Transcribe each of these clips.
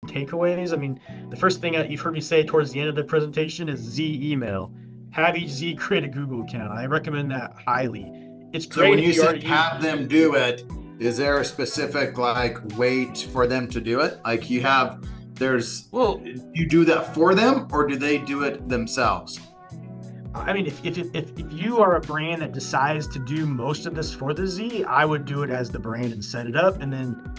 takeaways. I mean, the first thing that you've heard me say towards the end of the presentation is Z email. Have each Z create a Google account. I recommend that highly. It's So great when if you you say already use. have them do it, is there a specific like way for them to do it? Like there's, Well, you do that for them or do they do it themselves? I mean, if you are a brand that decides to do most of this for the Z, I would do it as the brand and set it up and then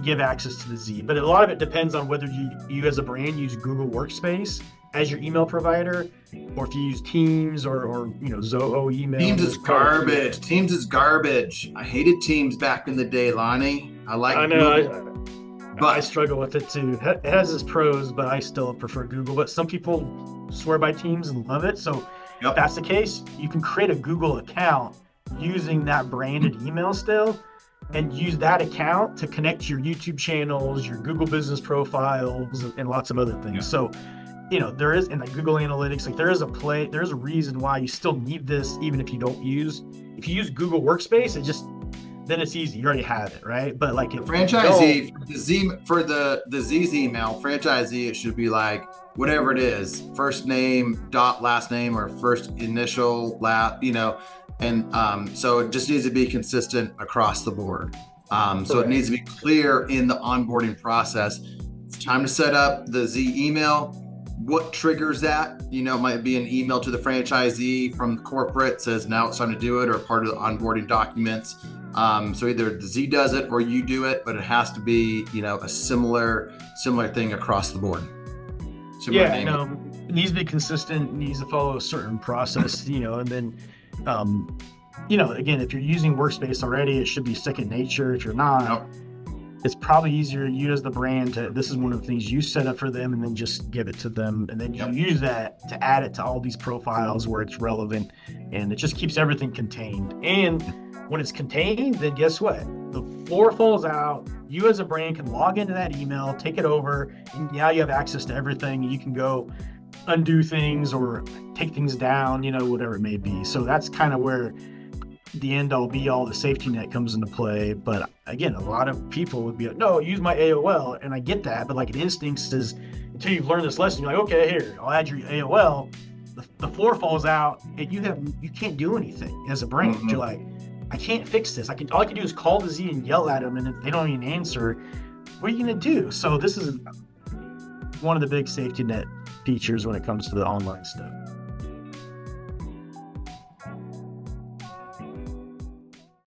give access to the Z. But a lot of it depends on whether you as a brand use Google Workspace as your email provider, or if you use Teams or Zoho email. Teams is garbage. Teams is garbage. I hated Teams back in the day, Lonnie. I like I know. Google, I but struggle with it too. It has its pros, but I still prefer Google. But some people swear by Teams and love it. So if that's the case, you can create a Google account using that branded email still, and use that account to connect to your YouTube channels, your Google business profiles, and lots of other things. Yeah. So, there is in like Google Analytics, like there's a reason why you still need this, even if you if you use Google Workspace, then it's easy. You already have it, right? But like the franchisee for the Z's email, franchisee, it should be like whatever it is, first name dot last name or first initial last, and so it just needs to be consistent across the board. So it needs to be clear in the onboarding process. It's time to set up the Z email. What triggers that? It might be an email to the franchisee from the corporate says now it's time to do it, or part of the onboarding documents. So either the Z does it or you do it, but it has to be, a similar thing across the board. It needs to be consistent, needs to follow a certain process, and then, again, if you're using Workspace already, it should be second nature. If you're not, it's probably easier you as the brand this is one of the things you set up for them and then just give it to them. And then you use that to add it to all these profiles where it's relevant, and it just keeps everything contained. And when it's contained, then guess what? The floor falls out. You as a brand can log into that email, take it over, and now you have access to everything. You can go undo things or take things down, whatever it may be. So that's kind of where the end all be all, the safety net comes into play. But again, a lot of people would be like, no, use my AOL. And I get that, but like an instinct is until you've learned this lesson, you're like, okay, here, I'll add your AOL. The floor falls out and you can't do anything as a brand. Mm-hmm. You're like, I can't fix this. All I can do is call the Z and yell at them, and if they don't even answer, what are you going to do? So this is one of the big safety net features when it comes to the online stuff.